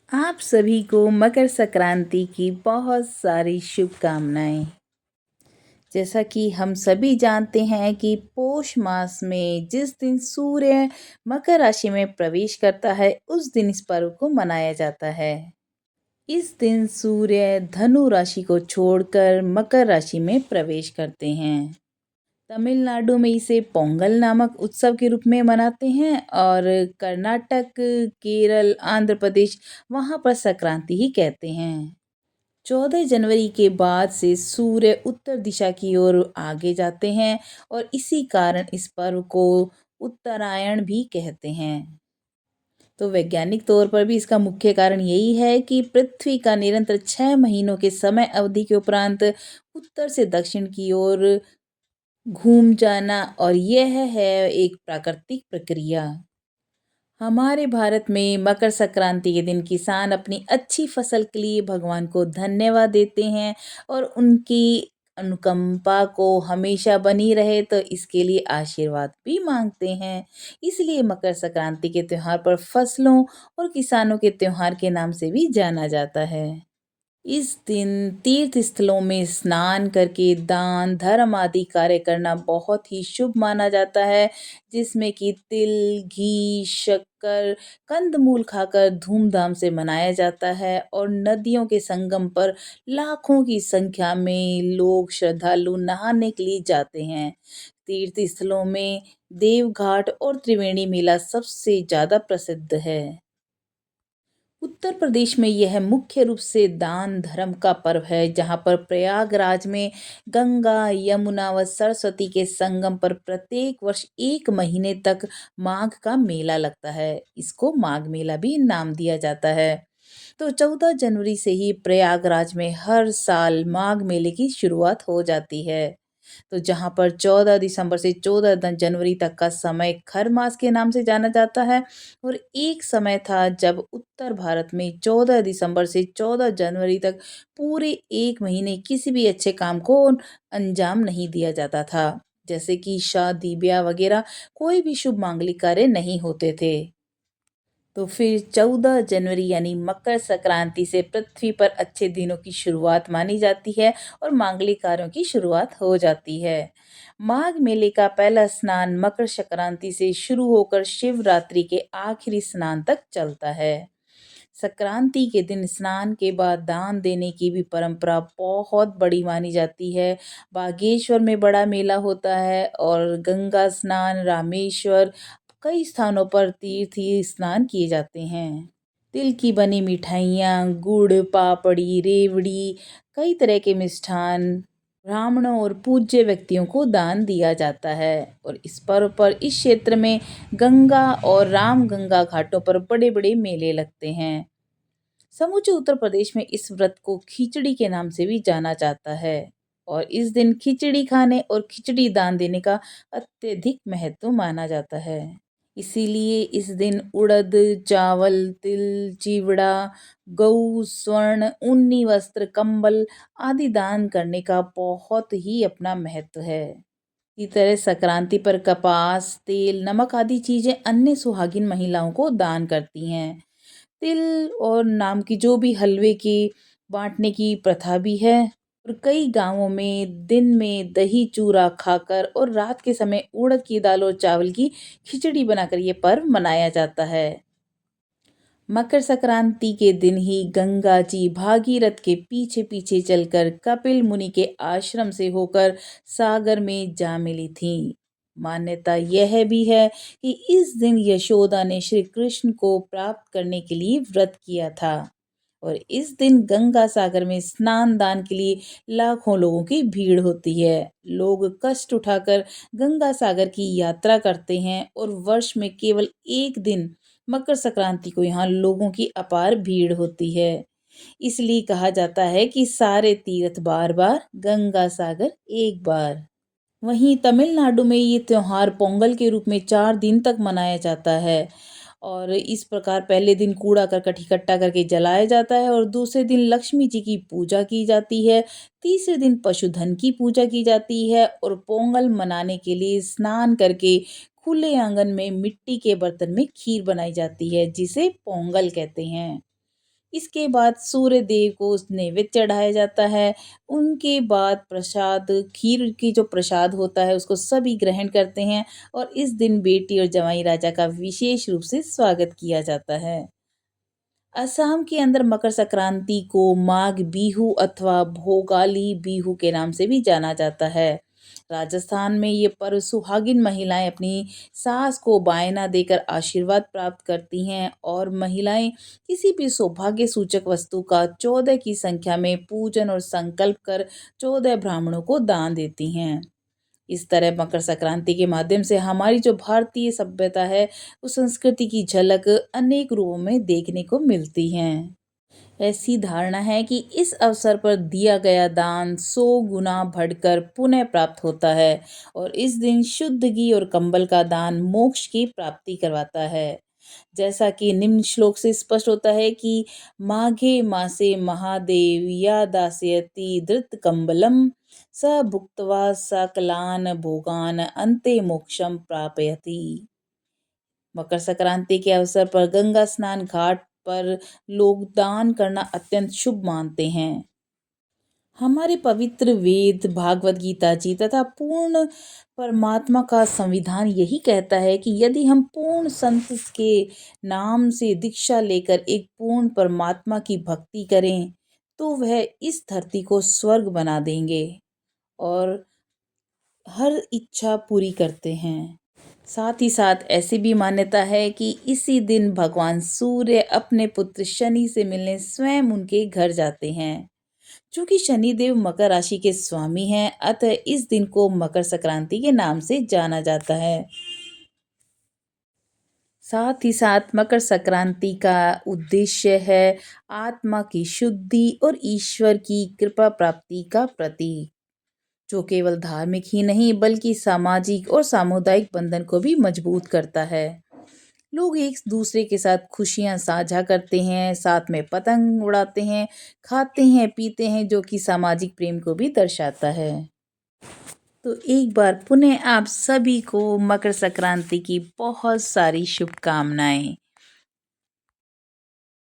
आप सभी को मकर संक्रांति की बहुत सारी शुभकामनाएं। जैसा कि हम सभी जानते हैं कि पोष मास में जिस दिन सूर्य मकर राशि में प्रवेश करता है उस दिन इस पर्व को मनाया जाता है। इस दिन सूर्य धनु राशि को छोड़कर मकर राशि में प्रवेश करते हैं। तमिलनाडु में इसे पोंगल नामक उत्सव के रूप में मनाते हैं और कर्नाटक, केरल, आंध्र प्रदेश वहाँ पर संक्रांति ही कहते हैं। 14 जनवरी के बाद से सूर्य उत्तर दिशा की ओर आगे जाते हैं और इसी कारण इस पर्व को उत्तरायण भी कहते हैं। तो वैज्ञानिक तौर पर भी इसका मुख्य कारण यही है कि पृथ्वी का निरंतर 6 महीनों के समय अवधि के उपरांत उत्तर से दक्षिण की ओर घूम जाना, और यह है एक प्राकृतिक प्रक्रिया। हमारे भारत में मकर संक्रांति के दिन किसान अपनी अच्छी फसल के लिए भगवान को धन्यवाद देते हैं और उनकी अनुकंपा को हमेशा बनी रहे तो इसके लिए आशीर्वाद भी मांगते हैं। इसलिए मकर संक्रांति के त्योहार पर फसलों और किसानों के त्योहार के नाम से भी जाना जाता है। इस दिन तीर्थ स्थलों में स्नान करके दान धर्म आदि कार्य करना बहुत ही शुभ माना जाता है, जिसमें कि तिल, घी, शक्कर, कंदमूल खाकर धूमधाम से मनाया जाता है और नदियों के संगम पर लाखों की संख्या में लोग श्रद्धालु नहाने के लिए जाते हैं। तीर्थ स्थलों में देवघाट और त्रिवेणी मेला सबसे ज़्यादा प्रसिद्ध है। उत्तर प्रदेश में यह मुख्य रूप से दान धर्म का पर्व है, जहाँ पर प्रयागराज में गंगा, यमुना व सरस्वती के संगम पर प्रत्येक वर्ष 1 महीने तक माघ का मेला लगता है। इसको माघ मेला भी नाम दिया जाता है। तो 14 जनवरी से ही प्रयागराज में हर साल माघ मेले की शुरुआत हो जाती है। तो जहाँ पर 14 दिसंबर से 14 जनवरी तक का समय खर मास के नाम से जाना जाता है, और एक समय था जब उत्तर भारत में 14 दिसंबर से 14 जनवरी तक पूरे 1 महीने किसी भी अच्छे काम को अंजाम नहीं दिया जाता था, जैसे कि शादी ब्याह वगैरह कोई भी शुभ मांगलिक कार्य नहीं होते थे। तो फिर 14 जनवरी यानी मकर संक्रांति से पृथ्वी पर अच्छे दिनों की शुरुआत मानी जाती है और मांगलिक कार्यों की शुरुआत हो जाती है। माघ मेले का पहला स्नान मकर संक्रांति से शुरू होकर शिवरात्रि के आखिरी स्नान तक चलता है। संक्रांति के दिन स्नान के बाद दान देने की भी परंपरा बहुत बड़ी मानी जाती है। बागेश्वर में बड़ा मेला होता है और गंगा स्नान, रामेश्वर, कई स्थानों पर तीर्थी स्नान किए जाते हैं। तिल की बनी मिठाइयाँ, गुड़, पापड़ी, रेवड़ी, कई तरह के मिष्ठान ब्राह्मणों और पूज्य व्यक्तियों को दान दिया जाता है। और इस पर्व पर इस क्षेत्र में गंगा और राम गंगा घाटों पर बड़े बड़े मेले लगते हैं। समूचे उत्तर प्रदेश में इस व्रत को खिचड़ी के नाम से भी जाना जाता है, और इस दिन खिचड़ी खाने और खिचड़ी दान देने का अत्यधिक महत्व माना जाता है। इसीलिए इस दिन उड़द, चावल, तिल, चिवड़ा, गऊ, स्वर्ण, ऊनी वस्त्र, कंबल आदि दान करने का बहुत ही अपना महत्व है। इसी तरह संक्रांति पर कपास, तेल, नमक आदि चीजें अन्य सुहागिन महिलाओं को दान करती हैं। तिल और नाम की जो भी हलवे की बांटने की प्रथा भी है, और कई गांवों में दिन में दही चूरा खाकर और रात के समय उड़द की दाल और चावल की खिचड़ी बनाकर ये पर्व मनाया जाता है। मकर संक्रांति के दिन ही गंगा जी भागीरथ के पीछे पीछे चलकर कपिल मुनि के आश्रम से होकर सागर में जा मिली थी। मान्यता यह भी है कि इस दिन यशोदा ने श्री कृष्ण को प्राप्त करने के लिए व्रत किया था, और इस दिन गंगा सागर में स्नान दान के लिए लाखों लोगों की भीड़ होती है। लोग कष्ट उठाकर गंगा सागर की यात्रा करते हैं और वर्ष में केवल एक दिन मकर संक्रांति को यहाँ लोगों की अपार भीड़ होती है। इसलिए कहा जाता है कि सारे तीर्थ बार बार, गंगा सागर एक बार। वहीं तमिलनाडु में ये त्योहार पोंगल के रूप में 4 दिन तक मनाया जाता है, और इस प्रकार पहले दिन कूड़ा करकट इकट्ठा करके जलाया जाता है और दूसरे दिन लक्ष्मी जी की पूजा की जाती है। तीसरे दिन पशुधन की पूजा की जाती है और पोंगल मनाने के लिए स्नान करके खुले आंगन में मिट्टी के बर्तन में खीर बनाई जाती है, जिसे पोंगल कहते हैं। इसके बाद सूर्य देव को नैवेद्य चढ़ाया जाता है। उनके बाद प्रसाद खीर की जो प्रसाद होता है उसको सभी ग्रहण करते हैं और इस दिन बेटी और जवाई राजा का विशेष रूप से स्वागत किया जाता है। असम के अंदर मकर संक्रांति को माघ बिहू अथवा भोगाली बिहू के नाम से भी जाना जाता है। राजस्थान में ये पर्व सुहागिन महिलाएं अपनी सास को बायना देकर आशीर्वाद प्राप्त करती हैं और महिलाएं किसी भी सौभाग्य सूचक वस्तु का 14 की संख्या में पूजन और संकल्प कर 14 ब्राह्मणों को दान देती हैं। इस तरह मकर संक्रांति के माध्यम से हमारी जो भारतीय सभ्यता है उस संस्कृति की झलक अनेक रूपों में देखने को मिलती है। ऐसी धारणा है कि इस अवसर पर दिया गया दान 100 गुना बढ़कर पुनः प्राप्त होता है और इस दिन शुद्ध घी और कंबल का दान मोक्ष की प्राप्ति करवाता है। जैसा कि निम्न श्लोक से स्पष्ट होता है कि माघे मासे महादेव या दास्यति धृत कंबलम स भुक्त्वा सकलान भोगान अन्ते मोक्षम प्रापयति। मकर संक्रांति के अवसर पर गंगा स्नान घाट पर लोग दान करना अत्यंत शुभ मानते हैं। हमारे पवित्र वेद भागवत गीता जी तथा पूर्ण परमात्मा का संविधान यही कहता है कि यदि हम पूर्ण संत के नाम से दीक्षा लेकर एक पूर्ण परमात्मा की भक्ति करें तो वह इस धरती को स्वर्ग बना देंगे और हर इच्छा पूरी करते हैं। साथ ही साथ ऐसी भी मान्यता है कि इसी दिन भगवान सूर्य अपने पुत्र शनि से मिलने स्वयं उनके घर जाते हैं। चूंकि शनिदेव मकर राशि के स्वामी हैं, अतः इस दिन को मकर संक्रांति के नाम से जाना जाता है। साथ ही साथ मकर संक्रांति का उद्देश्य है आत्मा की शुद्धि और ईश्वर की कृपा प्राप्ति का प्रतीक, जो केवल धार्मिक ही नहीं बल्कि सामाजिक और सामुदायिक बंधन को भी मजबूत करता है। लोग एक दूसरे के साथ खुशियां साझा करते हैं, साथ में पतंग उड़ाते हैं, खाते हैं, पीते हैं, जो कि सामाजिक प्रेम को भी दर्शाता है। तो एक बार पुनः आप सभी को मकर संक्रांति की बहुत सारी शुभकामनाएं।